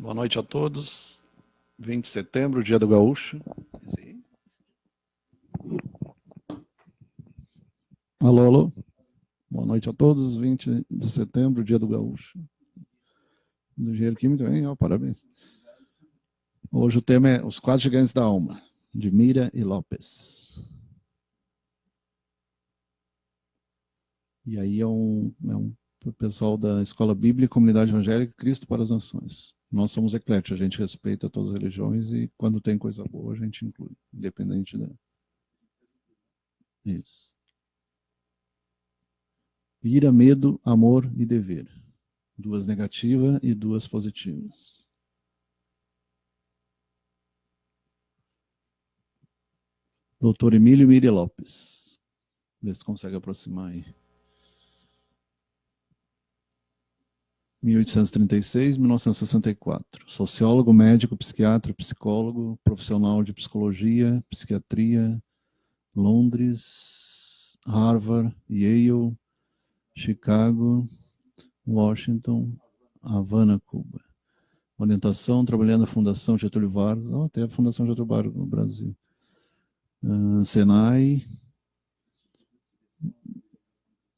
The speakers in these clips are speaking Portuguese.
Boa noite a todos. 20 de setembro, dia do gaúcho. Alô, alô. Boa noite a todos. 20 de setembro, dia do gaúcho. Do engenheiro químico também, ó, parabéns. Hoje o tema é Os Quatro Gigantes da Alma, de Mira e Lopes. E aí é um pessoal da Escola Bíblica e Comunidade Evangélica Cristo para as Nações. Nós somos ecléticos, a gente respeita todas as religiões e quando tem coisa boa a gente inclui, independente da... Isso. Ira, medo, amor e dever. Duas negativas e duas positivas. Doutor Emílio Miri Lopes. Vê se consegue aproximar aí. 1836, 1964. Sociólogo, médico, psiquiatra, psicólogo, profissional de psicologia, psiquiatria, Londres, Harvard, Yale, Chicago, Washington, Havana, Cuba. Orientação, trabalhando na Fundação Getúlio Vargas, até a Fundação Getúlio Vargas no Brasil. Senai,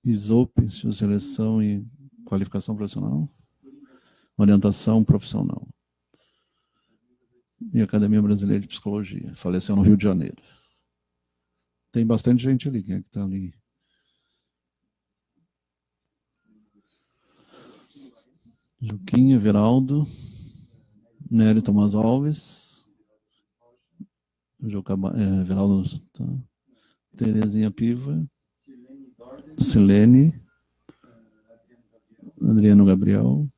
ISOP, Instituto de Seleção e Qualificação Profissional, Orientação Profissional. E Academia Brasileira de Psicologia. Faleceu no Rio de Janeiro. Tem bastante gente ali. Quem é que está ali? Juquinha, Veraldo, Nery Tomás Alves, Veraldo, tá. Terezinha Piva, Silene, Adriano Gabriel,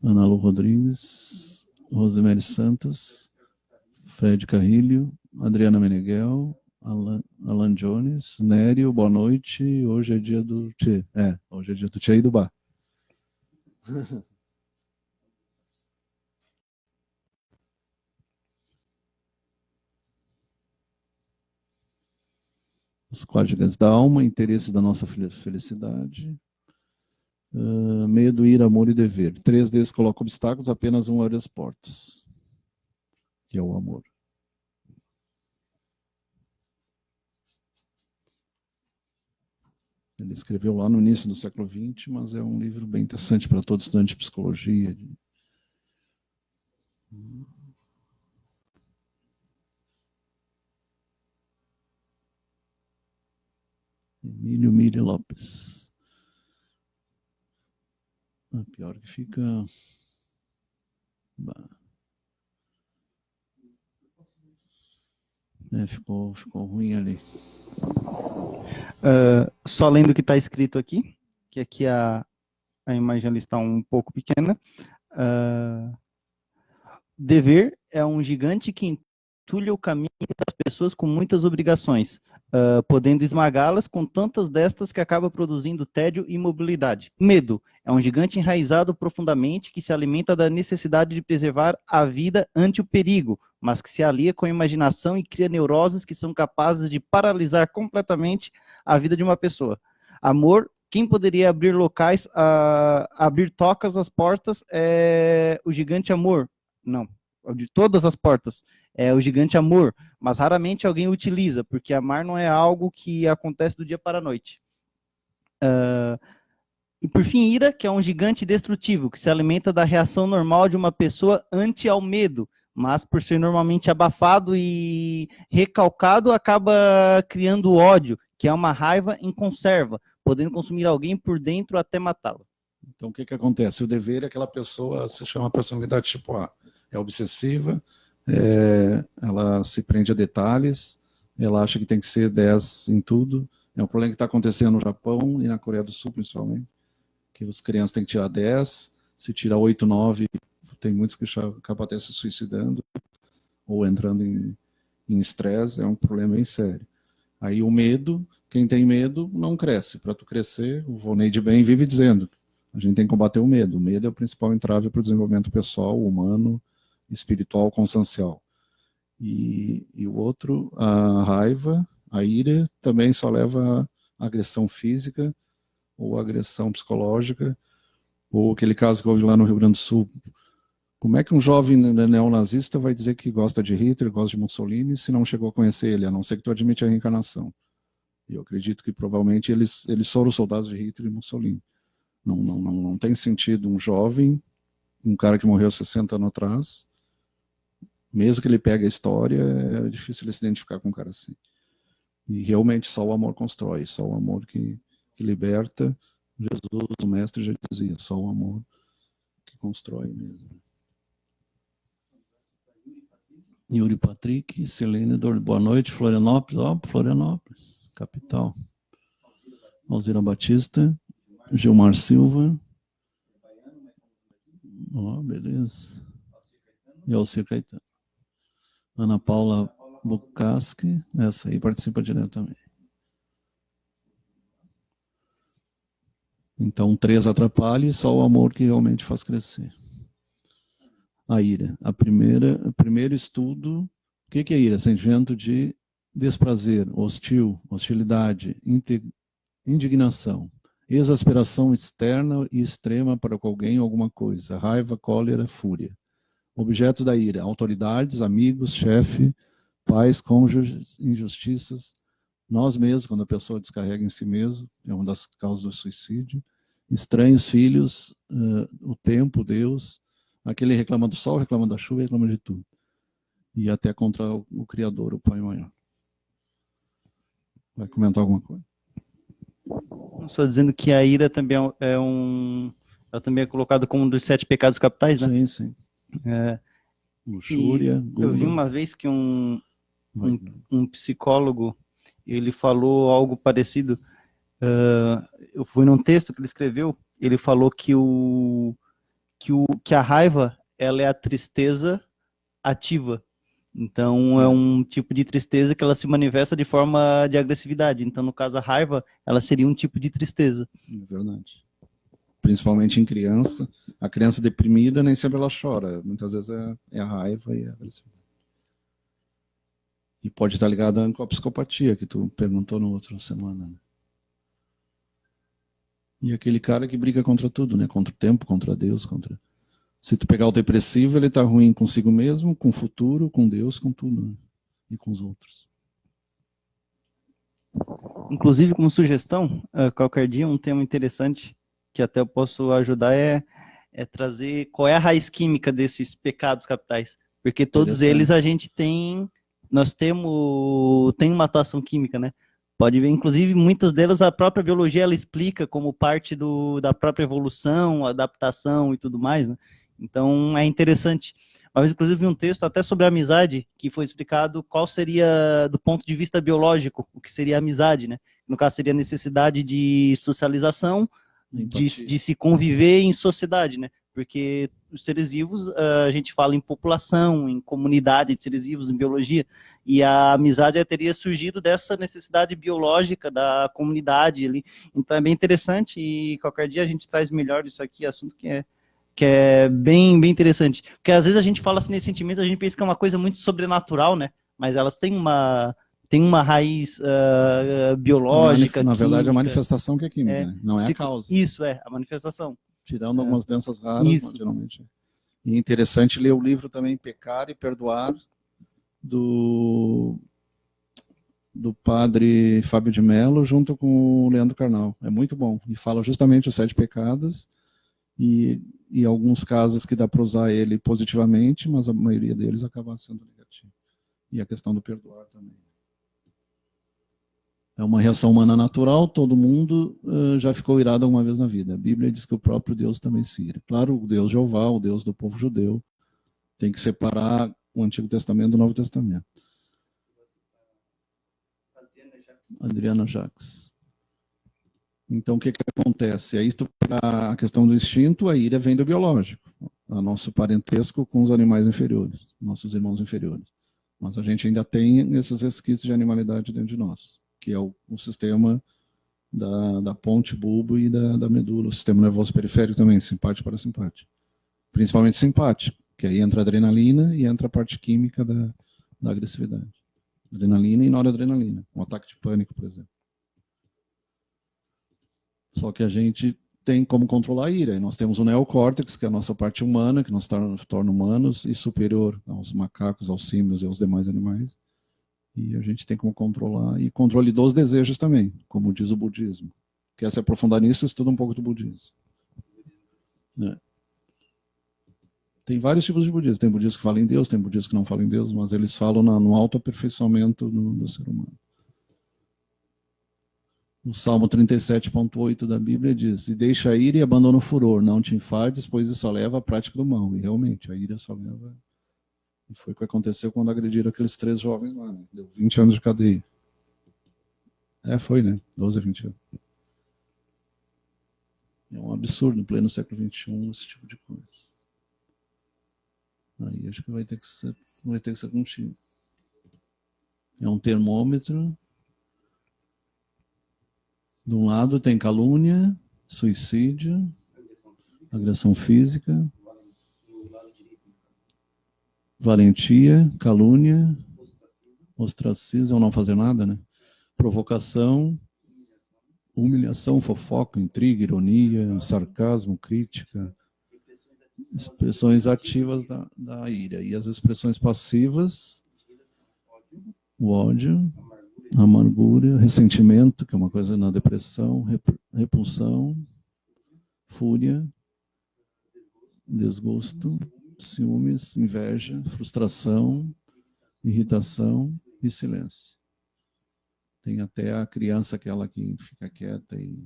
Ana Lu Rodrigues, Rosemary Santos, Fred Carrilho, Adriana Meneghel, Alan Jones, Nério, boa noite. Hoje é dia do Tchê. Hoje é dia do Tchê e do Bar. Os quatro gigantes da alma, interesse da nossa felicidade, medo, ira, amor e dever. 3 deles colocam obstáculos, apenas um abre as portas, que é o amor. Ele escreveu lá no início do século XX, mas é um livro bem interessante para todo estudante de psicologia. Emílio Miri Lopes. Pior que fica... ficou ruim ali. Só lendo o que está escrito aqui, que aqui a imagem ali está um pouco pequena. Dever é um gigante que entulha o caminho das pessoas com muitas obrigações, podendo esmagá-las com tantas destas que acaba produzindo tédio e imobilidade. Medo é um gigante enraizado profundamente que se alimenta da necessidade de preservar a vida ante o perigo, mas que se alia com a imaginação e cria neuroses que são capazes de paralisar completamente a vida de uma pessoa. Amor, quem poderia abrir locais, abrir tocas às portas é o gigante amor. Não, de todas as portas, é o gigante amor, mas raramente alguém utiliza, porque amar não é algo que acontece do dia para a noite. E por fim, ira, que é um gigante destrutivo, que se alimenta da reação normal de uma pessoa ante ao medo, mas por ser normalmente abafado e recalcado, acaba criando ódio, que é uma raiva em conserva, podendo consumir alguém por dentro até matá-lo. Então, o que acontece? O dever é aquela pessoa, se chama personalidade tipo A. É obsessiva, ela se prende a detalhes, ela acha que tem que ser 10 em tudo. É um problema que está acontecendo no Japão e na Coreia do Sul, principalmente, que as crianças têm que tirar 10, se tira 8, 9, tem muitos que acabam até se suicidando ou entrando em estresse, é um problema bem sério. Aí o medo, quem tem medo não cresce. Para tu crescer, o Volney de Bem vive dizendo, a gente tem que combater o medo. O medo é o principal entrave para o desenvolvimento pessoal, humano, espiritual, consciencial. E o outro, a raiva, a ira, também só leva a agressão física ou agressão psicológica, ou aquele caso que houve lá no Rio Grande do Sul, Como é que um jovem neonazista vai dizer que gosta de Hitler, gosta de Mussolini, se não chegou a conhecer ele, a não ser que tu admite a reencarnação? E eu acredito que provavelmente eles foram soldados de Hitler e Mussolini. Não tem sentido um jovem, um cara que morreu 60 anos atrás, mesmo que ele pegue a história, é difícil ele se identificar com um cara assim. E realmente só o amor constrói, só o amor que liberta. Jesus, o mestre, já dizia, só o amor que constrói mesmo. Yuri Patrick, Selene Dor, boa noite, Florianópolis, Florianópolis, capital. Alzira Batista, Gilmar Silva, beleza. E Alcir Caetano. Ana Paula Bukowski, essa aí participa diretamente. Então, 3 atrapalha e só o amor que realmente faz crescer. A ira. O primeiro estudo, o que é ira? Sentimento de desprazer, hostilidade, indignação, exasperação externa e extrema para com alguém ou alguma coisa, raiva, cólera, fúria. Objetos da ira, autoridades, amigos, chefe, pais, cônjuges, injustiças, nós mesmos, quando a pessoa descarrega em si mesmo, é uma das causas do suicídio, estranhos filhos, o tempo, Deus, aquele reclama do sol, reclama da chuva, reclama de tudo. E até contra o Criador, o Pai Maior. Vai comentar alguma coisa? Só dizendo que a ira também ela também é colocada como um dos 7 pecados capitais, né? Sim, sim. Luxúria, eu vi uma vez que um psicólogo, ele falou algo parecido. Eu fui num texto que ele escreveu, ele falou que a raiva, ela é a tristeza ativa. Então, é um tipo de tristeza que ela se manifesta de forma de agressividade. Então, no caso, a raiva, ela seria um tipo de tristeza. É verdade. Principalmente em criança. A criança deprimida, nem sempre ela chora. Muitas vezes é a raiva e a agressividade. E pode estar ligada com a psicopatia, que tu perguntou na outra semana. Né? E aquele cara que briga contra tudo, né? Contra o tempo, contra Deus, contra... Se tu pegar o depressivo, ele está ruim consigo mesmo, com o futuro, com Deus, com tudo. Né? E com os outros. Inclusive, como sugestão, qualquer dia, um tema interessante que até eu posso ajudar é trazer qual é a raiz química desses pecados capitais. Porque todos eles nós temos uma atuação química, né? Pode ver, inclusive, muitas delas a própria biologia ela explica como parte da própria evolução, adaptação e tudo mais, né? Então, é interessante. Mas, inclusive, vi um texto até sobre a amizade, que foi explicado qual seria, do ponto de vista biológico, o que seria a amizade, né? No caso, seria a necessidade de socialização, de se conviver em sociedade, né? Porque os seres vivos, a gente fala em população, em comunidade de seres vivos, em biologia, e a amizade teria surgido dessa necessidade biológica da comunidade ali. Então, é bem interessante e qualquer dia a gente traz melhor isso aqui, assunto que é bem, bem interessante. Porque às vezes a gente fala assim nesses sentimentos, a gente pensa que é uma coisa muito sobrenatural, né? Mas elas têm uma raiz biológica, na verdade, química, a manifestação que é química, né? Não é a causa. Isso, a manifestação. Tirando algumas doenças raras, mas, geralmente. E é interessante ler o livro também, Pecar e Perdoar, do padre Fábio de Mello, junto com o Leandro Carnal. É muito bom. E fala justamente os 7 pecados, e alguns casos que dá para usar ele positivamente, mas a maioria deles acaba sendo negativo. E a questão do perdoar também. É uma reação humana natural, todo mundo já ficou irado alguma vez na vida. A Bíblia diz que o próprio Deus também se ira. Claro, o Deus Jeová, o Deus do povo judeu, tem que separar o Antigo Testamento do Novo Testamento. Adriana Jacques. Então, o que acontece? Aí, tu pega a questão do instinto, a ira vem do biológico. O nosso parentesco com os animais inferiores, nossos irmãos inferiores. Mas a gente ainda tem esses resquícios de animalidade dentro de nós, que é o sistema da ponte bulbo e da medula, o sistema nervoso periférico também, simpático e parasimpático. Principalmente simpático, que aí entra a adrenalina e entra a parte química da agressividade. Adrenalina e noradrenalina, um ataque de pânico, por exemplo. Só que a gente tem como controlar a ira. E nós temos o neocórtex, que é a nossa parte humana, que nos torna humanos, e superior aos macacos, aos símios e aos demais animais. E a gente tem como controlar, e controle dos desejos também, como diz o budismo. Quer se aprofundar nisso, estuda um pouco do budismo. Tem vários tipos de budismo. Tem budistas que falam em Deus, tem budistas que não falam em Deus, mas eles falam no autoaperfeiçoamento do ser humano. O Salmo 37.8 da Bíblia diz: e deixa a ira e abandona o furor, não te enfades, pois isso só leva à prática do mal. E realmente, a ira só leva... E foi o que aconteceu quando agrediram aqueles 3 jovens lá, né? Deu 20 anos de cadeia. Foi, né? 12 a 20 anos. É um absurdo, em pleno século XXI, esse tipo de coisa. Aí acho que vai ter que ser contigo. É um termômetro. De um lado tem calúnia, suicídio, agressão física, valentia, calúnia, ostracismo, não fazer nada, né? Provocação, humilhação, fofoca, intriga, ironia, sarcasmo, crítica, expressões ativas da ira. E as expressões passivas, o ódio, a amargura, ressentimento, que é uma coisa na depressão, repulsão, fúria, desgosto, ciúmes, inveja, frustração, irritação e silêncio. Tem até a criança, aquela que fica quieta e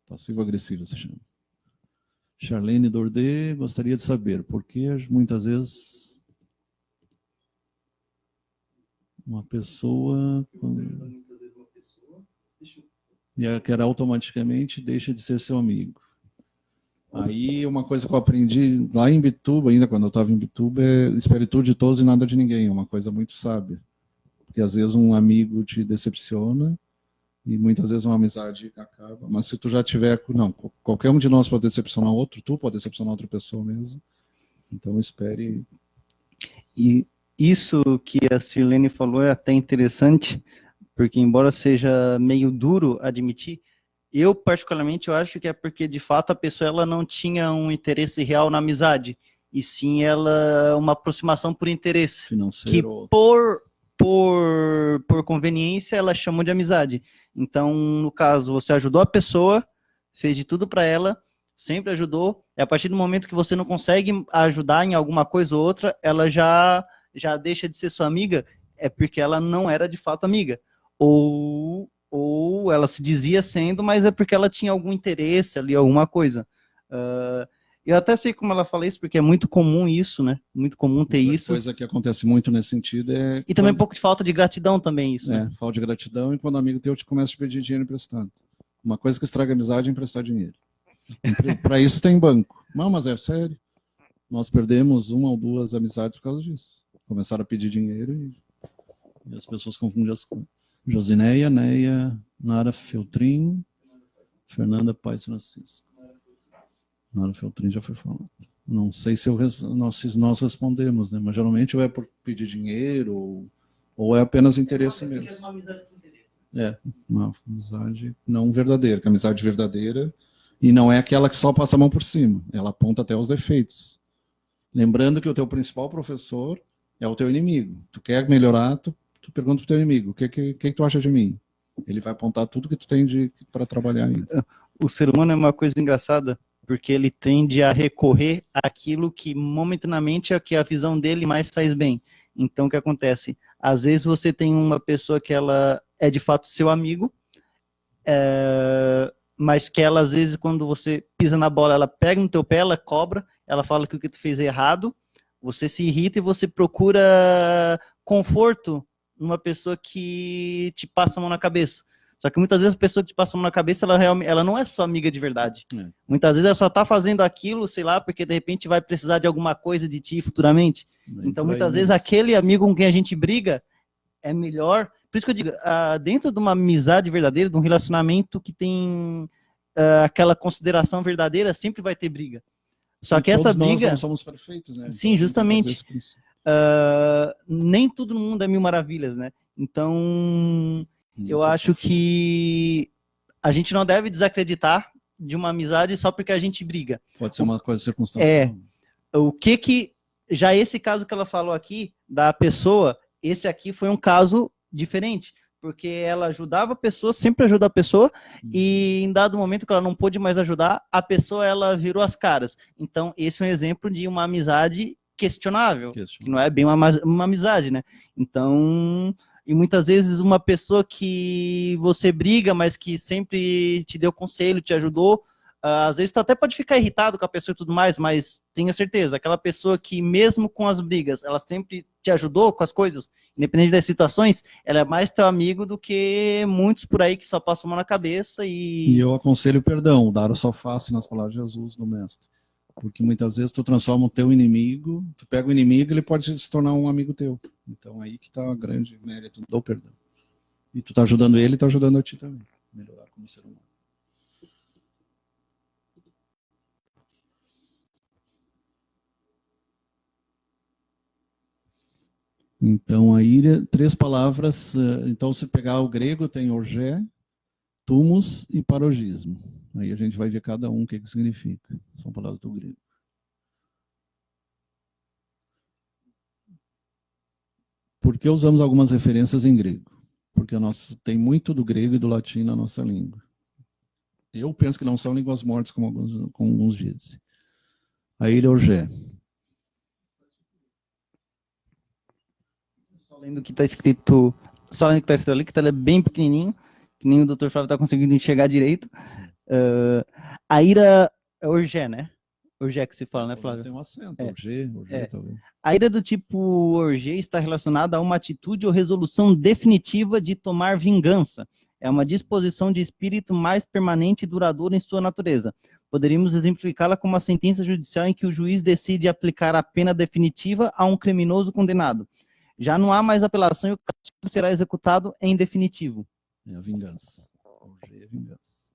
passivo-agressiva, se chama. Charlene Dordet gostaria de saber por que muitas vezes uma pessoa e quer automaticamente deixa de ser seu amigo. Aí uma coisa que eu aprendi lá em Bituba, ainda quando eu estava em Bituba, é espere tudo de todos e nada de ninguém. É uma coisa muito sábia. Porque às vezes um amigo te decepciona e muitas vezes uma amizade acaba. Mas se tu já tiver... Não, qualquer um de nós pode decepcionar outro, tu pode decepcionar outra pessoa mesmo. Então espere. E isso que a Sirlene falou é até interessante, porque embora seja meio duro admitir, eu particularmente eu acho que é porque de fato a pessoa ela não tinha um interesse real na amizade, e sim ela uma aproximação por interesse, financeiro, que por conveniência ela chamou de amizade. Então, no caso, você ajudou a pessoa, fez de tudo para ela, sempre ajudou, e a partir do momento que você não consegue ajudar em alguma coisa ou outra, ela já deixa de ser sua amiga, é porque ela não era de fato amiga. Ou ela se dizia sendo, mas é porque ela tinha algum interesse ali, alguma coisa. Eu até sei como ela fala isso, porque é muito comum isso, né? Muito comum ter isso. Coisa que acontece muito nesse sentido é... E também um pouco de falta de gratidão também, isso. Né? Falta de gratidão, e quando o amigo teu te começa a te pedir dinheiro emprestado. Uma coisa que estraga a amizade é emprestar dinheiro. Para isso tem banco. Não, mas é sério. Nós perdemos 1 ou 2 amizades por causa disso. Começaram a pedir dinheiro e as pessoas confundem as coisas. Josineia, Neia, Nara Feltrin, Fernanda Paes Francisco. Nara Feltrin já foi falado. Não sei se nós respondemos, né? Mas geralmente ou é por pedir dinheiro ou é apenas interesse mesmo. É uma amizade com interesse. Uma amizade não verdadeira, que a amizade verdadeira, e não é aquela que só passa a mão por cima, ela aponta até os defeitos. Lembrando que o teu principal professor é o teu inimigo. Tu quer melhorar, tu pergunta pro teu inimigo, o que tu acha de mim? Ele vai apontar tudo que tu tem para trabalhar ainda. O ser humano é uma coisa engraçada, porque ele tende a recorrer àquilo que momentaneamente é que a visão dele mais faz bem. Então o que acontece? Às vezes você tem uma pessoa que ela é de fato seu amigo, mas que ela às vezes quando você pisa na bola, ela pega no teu pé, ela cobra, ela fala que o que tu fez é errado, você se irrita e você procura conforto numa pessoa que te passa a mão na cabeça. Só que muitas vezes a pessoa que te passa a mão na cabeça, ela não é sua amiga de verdade. Muitas vezes ela só tá fazendo aquilo, sei lá, porque de repente vai precisar de alguma coisa de ti futuramente. Então muitas vezes aquele amigo com quem a gente briga é melhor. Por isso que eu digo, dentro de uma amizade verdadeira, de um relacionamento que tem aquela consideração verdadeira, sempre vai ter briga. Só que essa briga... Nós não somos perfeitos, né? Sim, justamente. Nem todo mundo é 1000 maravilhas, né? Então, eu acho que a gente não deve desacreditar de uma amizade só porque a gente briga. Pode ser uma coisa circunstancial. O que já esse caso que ela falou aqui, da pessoa, esse aqui foi um caso diferente, porque ela ajudava a pessoa, sempre ajuda a pessoa, e em dado momento que ela não pôde mais ajudar, a pessoa, ela virou as caras. Então, esse é um exemplo de uma amizade questionável, que não é bem uma amizade, né? Então, e muitas vezes uma pessoa que você briga, mas que sempre te deu conselho, te ajudou, às vezes tu até pode ficar irritado com a pessoa e tudo mais, mas tenha certeza, aquela pessoa que mesmo com as brigas, ela sempre te ajudou com as coisas, independente das situações, ela é mais teu amigo do que muitos por aí que só passam a mão na cabeça E eu aconselho o perdão, dar o só face nas palavras de Jesus, do mestre. Porque muitas vezes tu transforma o teu inimigo, tu pega o inimigo, ele pode se tornar um amigo teu. Então aí que está a grande mérito do perdão. E tu tá ajudando ele, tá ajudando a ti também. Melhorar como ser humano. Então, aí, 3 palavras. Então, se pegar o grego, tem orgé, tumos e parogismo. Aí a gente vai ver cada um o que significa. São palavras do grego. Por que usamos algumas referências em grego? Porque tem muito do grego e do latim na nossa língua. Eu penso que não são línguas mortas, como alguns dizem. Aí, orgé. Só lendo o que está escrito, ali, que tá bem pequenininho, que nem o Dr. Flávio está conseguindo enxergar direito. A ira é orgé, né? Orgé que se fala, né, Flávio? Tem um acento, orgé, talvez. A ira do tipo orgé está relacionada a uma atitude ou resolução definitiva de tomar vingança. É uma disposição de espírito mais permanente e duradoura em sua natureza. Poderíamos exemplificá-la como uma sentença judicial em que o juiz decide aplicar a pena definitiva a um criminoso condenado. Já não há mais apelação e o castigo será executado em definitivo. É a vingança. Orgé é vingança.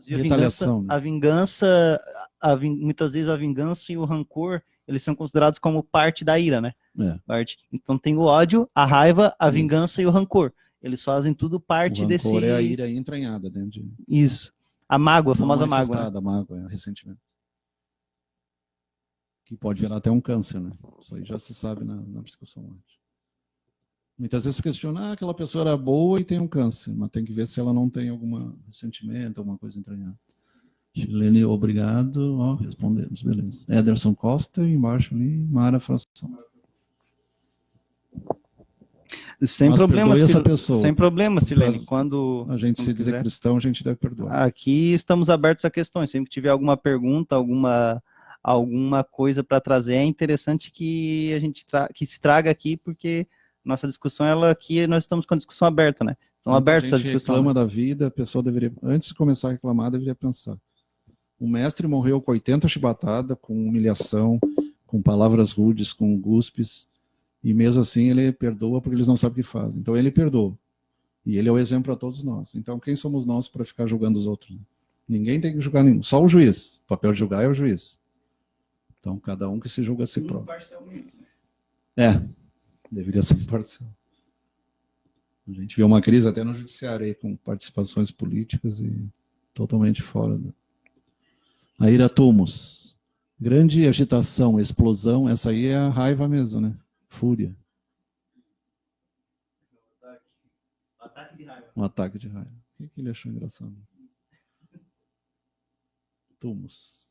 Retaliação, né? Muitas vezes a vingança e o rancor, eles são considerados como parte da ira, né? Então tem o ódio, a raiva, a vingança e o rancor. Eles fazem tudo parte desse... O rancor é a ira entranhada dentro de... Isso. A mágoa, a famosa mágoa. A mágoa, é ressentimento. Que pode gerar até um câncer, né? Isso aí já se sabe na psicossomática. Muitas vezes questiona, aquela pessoa era boa e tem um câncer, mas tem que ver se ela não tem algum ressentimento, alguma coisa entranhada. Chilene, obrigado. Respondemos, beleza. Ederson Costa, embaixo ali, Mara Fração. Sem problema, Silene. Quando a gente se dizer cristão, a gente deve perdoar. Aqui estamos abertos a questões. Sempre que tiver alguma pergunta, alguma coisa para trazer, é interessante que a gente que se traga aqui, porque nossa discussão, aqui nós estamos com a discussão aberta, né? Estão abertos a discussão. Reclama da vida, a pessoa deveria, antes de começar a reclamar, deveria pensar. O mestre morreu com 80 chibatadas, com humilhação, com palavras rudes, com guspes, e mesmo assim ele perdoa porque eles não sabem o que fazem. Então ele perdoa. E ele é o exemplo para todos nós. Então quem somos nós para ficar julgando os outros? Ninguém tem que julgar nenhum, só o juiz. O papel de julgar é o juiz. Então cada um que se julga a si próprio. Deveria ser imparcial. A gente vê uma crise até no judiciário aí, com participações políticas e totalmente fora. A ira tumos. Grande agitação, explosão, essa aí é a raiva mesmo, né? Fúria. Um ataque de raiva. O que ele achou engraçado? Tumos.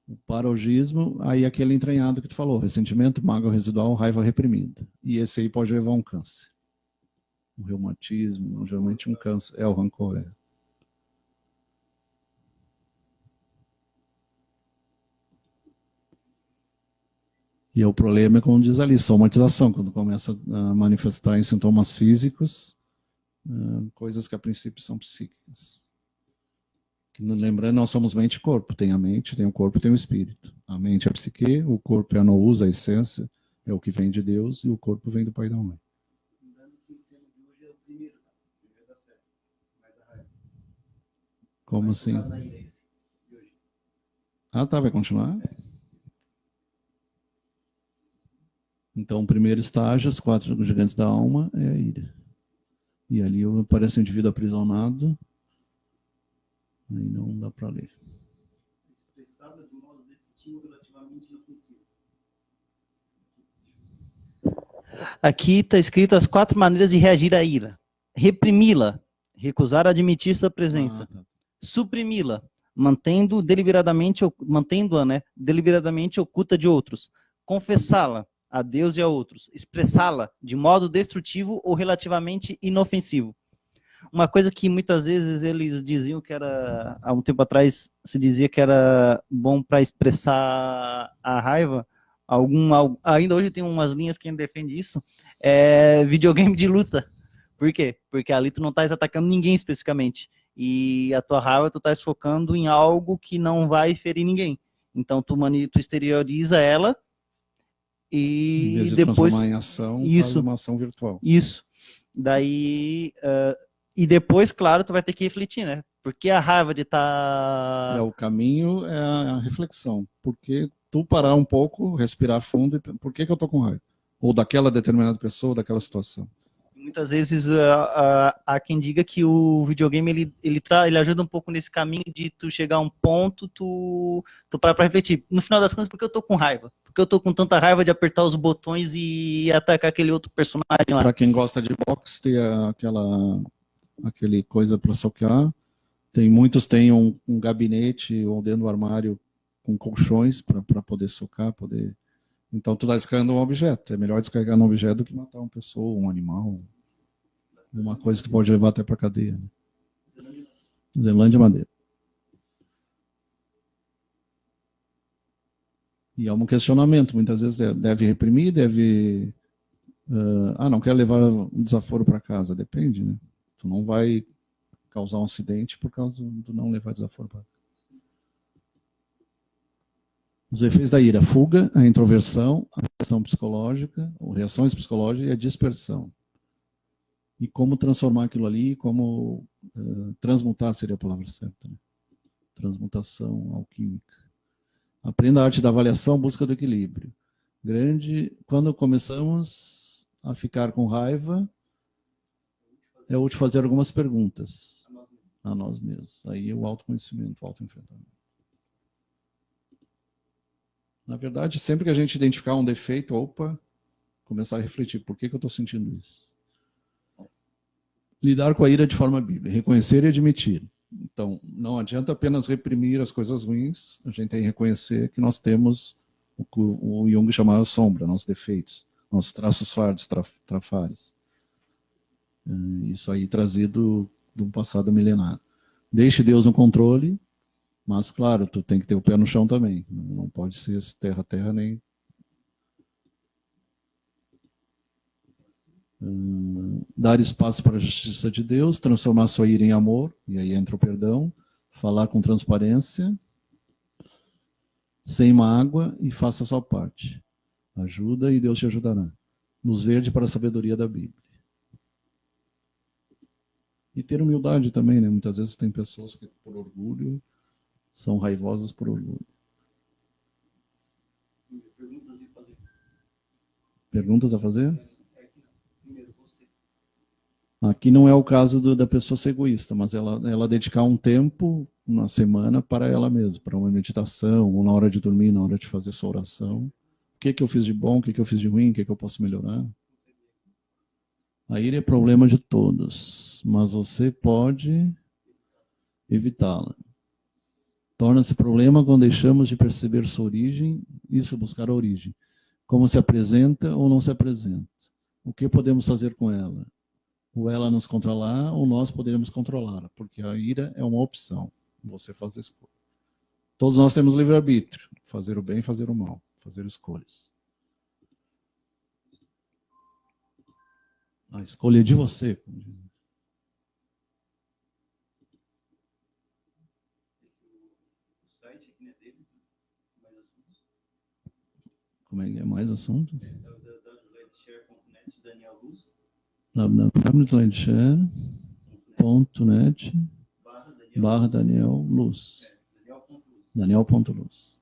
O parogismo, aí aquele entranhado que tu falou, ressentimento, mágoa residual, raiva reprimida. E esse aí pode levar a um câncer. Um reumatismo, geralmente um câncer. O rancor, E o problema é, como diz ali, somatização, quando começa a manifestar em sintomas físicos, coisas que a princípio são psíquicas. Lembrando, nós somos mente e corpo. Tem a mente, tem o corpo e tem o espírito. A mente é a psique, o corpo é a nous, a essência, é o que vem de Deus, e o corpo vem do Pai e da Mãe. Como assim? Vai continuar? Então, o primeiro estágio, os 4 gigantes da alma, é a ira. E ali aparece um indivíduo aprisionado. Aí não dá para ler. Expressada de modo destrutivo relativamente inofensivo. Aqui está escrito as 4 maneiras de reagir à ira. Reprimi-la, recusar admitir sua presença. Tá. Suprimi-la, mantendo-a, né, deliberadamente oculta de outros. Confessá-la a Deus e a outros. Expressá-la de modo destrutivo ou relativamente inofensivo. Uma coisa que muitas vezes eles diziam que era, há um tempo atrás, se dizia que era bom para expressar a raiva, ainda hoje tem umas linhas que defendem isso, é videogame de luta. Por quê? Porque ali tu não estás atacando ninguém especificamente. E a tua raiva tu estás focando em algo que não vai ferir ninguém. Então tu exterioriza ela Em vez e de depois... transformar em ação, faz Isso, uma ação virtual. isso. Daí... e depois, claro, tu vai ter que refletir, né? Porque a raiva de estar... O caminho é a reflexão. Porque tu parar um pouco, respirar fundo, e por que eu tô com raiva? Ou daquela determinada pessoa, ou daquela situação. Muitas vezes há quem diga que o videogame ele ajuda um pouco nesse caminho de tu chegar a um ponto, tu parar pra refletir. No final das contas, por que eu tô com raiva? Por que eu tô com tanta raiva de apertar os botões e atacar aquele outro personagem lá? Para quem gosta de boxe, tem aquele coisa para soquear. Muitos têm um gabinete ou dentro do armário com colchões para poder socar, poder. Então tu está descarregando um objeto. É melhor descarregar um objeto do que matar uma pessoa, um animal, uma coisa que tu pode levar até para cadeia. Né? Zelândia Madeira. E é um questionamento. Muitas vezes deve reprimir, deve. Não quer levar um desaforo para casa. Depende, né? Tu não vai causar um acidente por causa do não levar desaforo para casa. Os efeitos da ira: fuga, a introversão, a reação psicológica, ou reações psicológicas e a dispersão. E como transformar aquilo ali, como transmutar seria a palavra certa. Né? Transmutação alquímica. Aprenda a arte da avaliação, busca do equilíbrio. Quando começamos a ficar com raiva, é útil fazer algumas perguntas a nós mesmos. Aí o autoconhecimento, o autoenfrentamento. Na verdade, sempre que a gente identificar um defeito, começar a refletir, por que eu estou sentindo isso? Lidar com a ira de forma bíblica, reconhecer e admitir. Então, não adianta apenas reprimir as coisas ruins, a gente tem que reconhecer que nós temos o que o Jung chamava sombra, nossos defeitos, nossos traços fardos, trafares. Isso aí trazido de um passado milenar. Deixe Deus no controle, mas, claro, tu tem que ter o pé no chão também. Não pode ser terra-terra nem... Dar espaço para a justiça de Deus, transformar sua ira em amor, e aí entra o perdão, falar com transparência, sem mágoa e faça a sua parte. Ajuda e Deus te ajudará. Luz verde para a sabedoria da Bíblia. E ter humildade também, né? Muitas vezes tem pessoas que, por orgulho, são raivosas por orgulho. Perguntas a fazer? Aqui não é o caso da pessoa ser egoísta, mas ela dedicar um tempo, uma semana, para ela mesma, para uma meditação, ou na hora de dormir, na hora de fazer sua oração. O que eu fiz de bom, o que eu fiz de ruim, o que eu posso melhorar? A ira é problema de todos, mas você pode evitá-la. Torna-se problema quando deixamos de perceber sua origem, isso buscar a origem. Como se apresenta ou não se apresenta. O que podemos fazer com ela? Ou ela nos controlar, ou nós poderemos controlá-la, porque a ira é uma opção. Você faz a escolha. Todos nós temos livre-arbítrio, fazer o bem, fazer o mal, fazer escolhas. A escolha é de você. Como é que é mais assunto? www.landshare.net/Daniel Luz. Daniel.luz.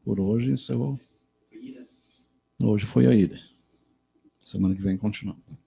Por hoje, encerrou. Hoje foi a ilha. Semana que vem continuamos.